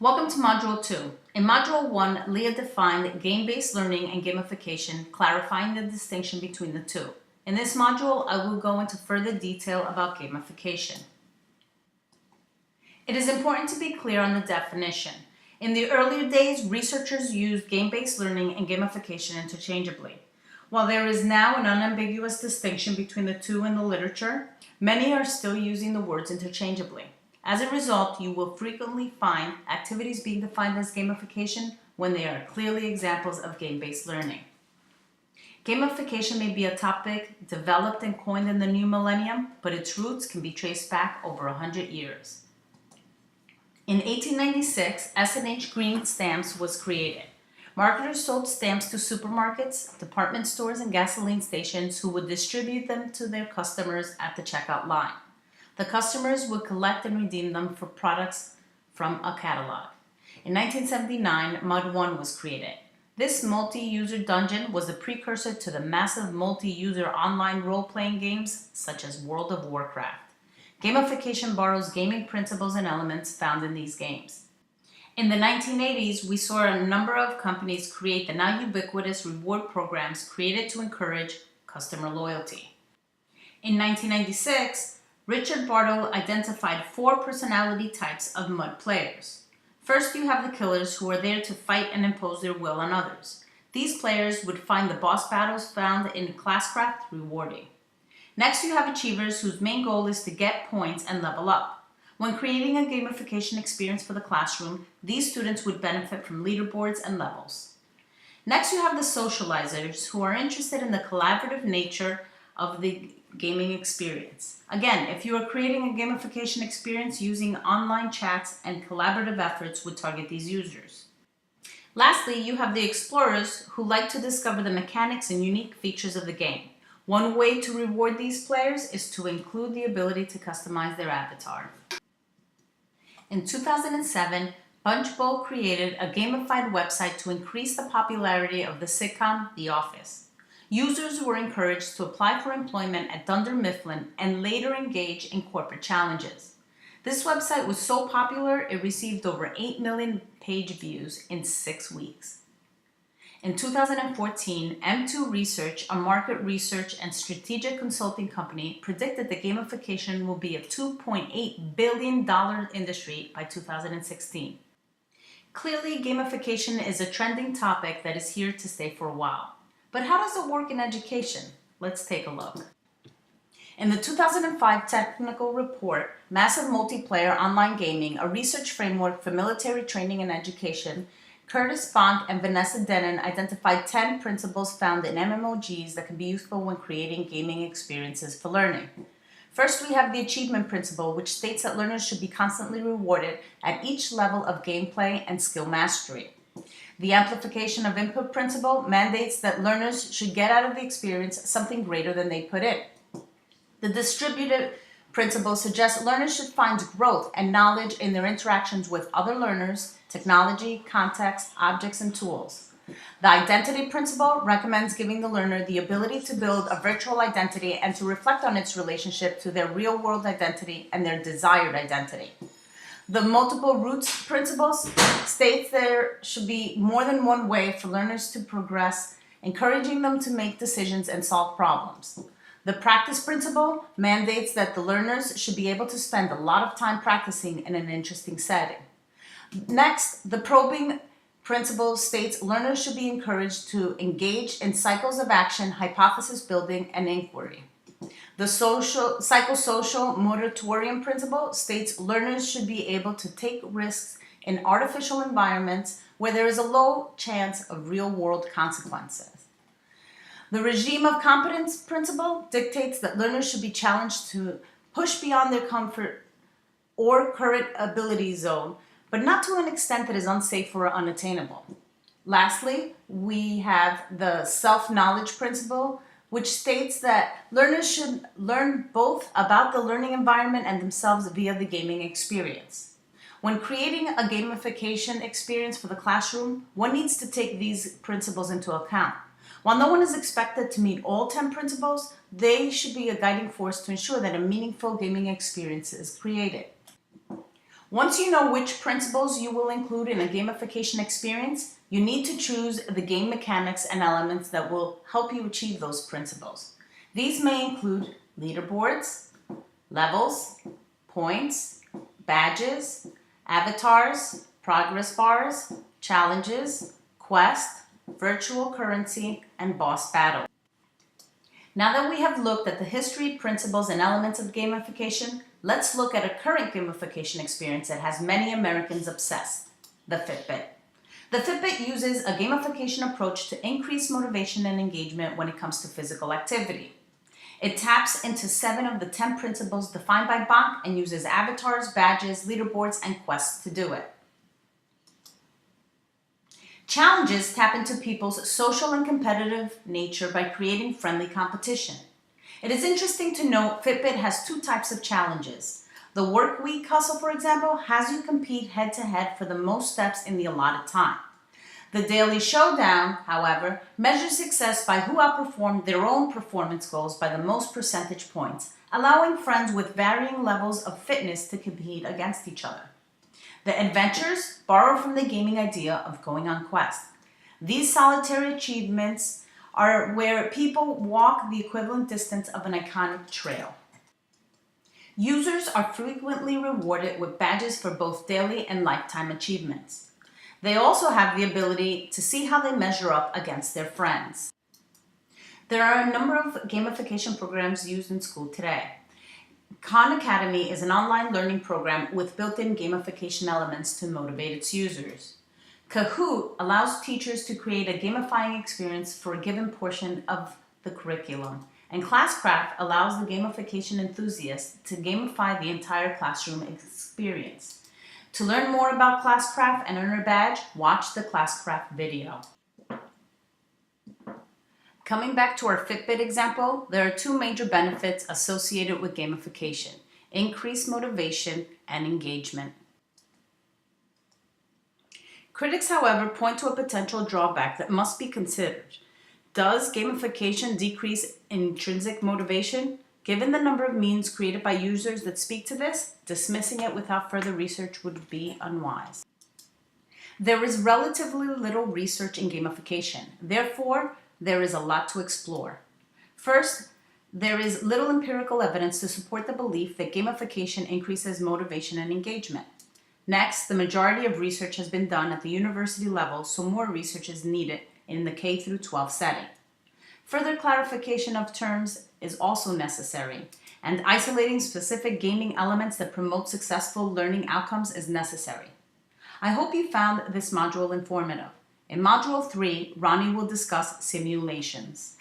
Welcome to Module 2. In Module 1, Leah defined game-based learning and gamification, clarifying the distinction between the two. In this module, I will go into further detail about gamification. It is important to be clear on the definition. In the earlier days, researchers used game-based learning and gamification interchangeably. While there is now an unambiguous distinction between the two in the literature, many are still using the words interchangeably. As a result, you will frequently find activities being defined as gamification when they are clearly examples of game-based learning. Gamification may be a topic developed and coined in the new millennium, but its roots can be traced back over 100 years. In 1896, S&H Green Stamps was created. Marketers sold stamps to supermarkets, department stores, and gasoline stations who would distribute them to their customers at the checkout line. The customers would collect and redeem them for products from a catalog. In 1979, Mud 1 was created. This multi-user dungeon was the precursor to the massive multi-user online role-playing games such as World of Warcraft. Gamification borrows gaming principles and elements found in these games. In the 1980s, we saw a number of companies create the now ubiquitous reward programs created to encourage customer loyalty. In 1996, Richard Bartle identified 4 personality types of MUD players. First, you have the killers who are there to fight and impose their will on others. These players would find the boss battles found in Classcraft rewarding. Next, you have achievers whose main goal is to get points and level up. When creating a gamification experience for the classroom, these students would benefit from leaderboards and levels. Next, you have the socializers who are interested in the collaborative nature of the gaming experience. Again, if you are creating a gamification experience using online chats and collaborative efforts would target these users. Lastly, you have the explorers who like to discover the mechanics and unique features of the game. One way to reward these players is to include the ability to customize their avatar. In 2007, Bunchbowl created a gamified website to increase the popularity of the sitcom The Office. Users were encouraged to apply for employment at Dunder Mifflin and later engage in corporate challenges. This website was so popular, it received over 8 million page views in 6 weeks. In 2014, M2 Research, a market research and strategic consulting company, predicted that gamification will be a $2.8 billion industry by 2016. Clearly, gamification is a trending topic that is here to stay for a while. But how does it work in education? Let's take a look. In the 2005 technical report, Massive Multiplayer Online Gaming, a research framework for military training and education, Curtis Bonk and Vanessa Denon identified 10 principles found in MMOGs that can be useful when creating gaming experiences for learning. First, we have the achievement principle, which states that learners should be constantly rewarded at each level of gameplay and skill mastery. The amplification of input principle mandates that learners should get out of the experience something greater than they put in. The distributive principle suggests learners should find growth and knowledge in their interactions with other learners, technology, context, objects, and tools. The identity principle recommends giving the learner the ability to build a virtual identity and to reflect on its relationship to their real-world identity and their desired identity. The multiple roots principles states there should be more than one way for learners to progress, encouraging them to make decisions and solve problems. The practice principle mandates that the learners should be able to spend a lot of time practicing in an interesting setting. Next, the probing principle states learners should be encouraged to engage in cycles of action, hypothesis building, and inquiry. The psychosocial moratorium principle states learners should be able to take risks in artificial environments where there is a low chance of real-world consequences. The regime of competence principle dictates that learners should be challenged to push beyond their comfort or current ability zone, but not to an extent that is unsafe or unattainable. Lastly, we have the self-knowledge principle, which states that learners should learn both about the learning environment and themselves via the gaming experience. When creating a gamification experience for the classroom, one needs to take these principles into account. While no one is expected to meet all 10 principles, they should be a guiding force to ensure that a meaningful gaming experience is created. Once you know which principles you will include in a gamification experience, you need to choose the game mechanics and elements that will help you achieve those principles. These may include leaderboards, levels, points, badges, avatars, progress bars, challenges, quest, virtual currency, and boss battle. Now that we have looked at the history, principles, and elements of gamification, let's look at a current gamification experience that has many Americans obsessed: the Fitbit. The Fitbit uses a gamification approach to increase motivation and engagement when it comes to physical activity. It taps into 7 of the 10 principles defined by Bach and uses avatars, badges, leaderboards, and quests to do it. Challenges tap into people's social and competitive nature by creating friendly competition. It is interesting to note Fitbit has 2 types of challenges. The Work Week Hustle, for example, has you compete head-to-head for the most steps in the allotted time. The Daily Showdown, however, measures success by who outperformed their own performance goals by the most percentage points, allowing friends with varying levels of fitness to compete against each other. The Adventures borrow from the gaming idea of going on quest. These solitary achievements are where people walk the equivalent distance of an iconic trail. Users are frequently rewarded with badges for both daily and lifetime achievements. They also have the ability to see how they measure up against their friends. There are a number of gamification programs used in school today. Khan Academy is an online learning program with built-in gamification elements to motivate its users. Kahoot allows teachers to create a gamifying experience for a given portion of the curriculum. And Classcraft allows the gamification enthusiast to gamify the entire classroom experience. To learn more about Classcraft and earn a badge, watch the Classcraft video. Coming back to our Fitbit example, there are 2 major benefits associated with gamification: increased motivation and engagement. Critics, however, point to a potential drawback that must be considered. Does gamification decrease intrinsic motivation? Given the number of memes created by users that speak to this, dismissing it without further research would be unwise. There is relatively little research in gamification. Therefore, there is a lot to explore. First, there is little empirical evidence to support the belief that gamification increases motivation and engagement. Next, the majority of research has been done at the university level, so more research is needed in the K-12 setting. Further clarification of terms is also necessary, and isolating specific gaming elements that promote successful learning outcomes is necessary. I hope you found this module informative. In Module 3, Ronnie will discuss simulations.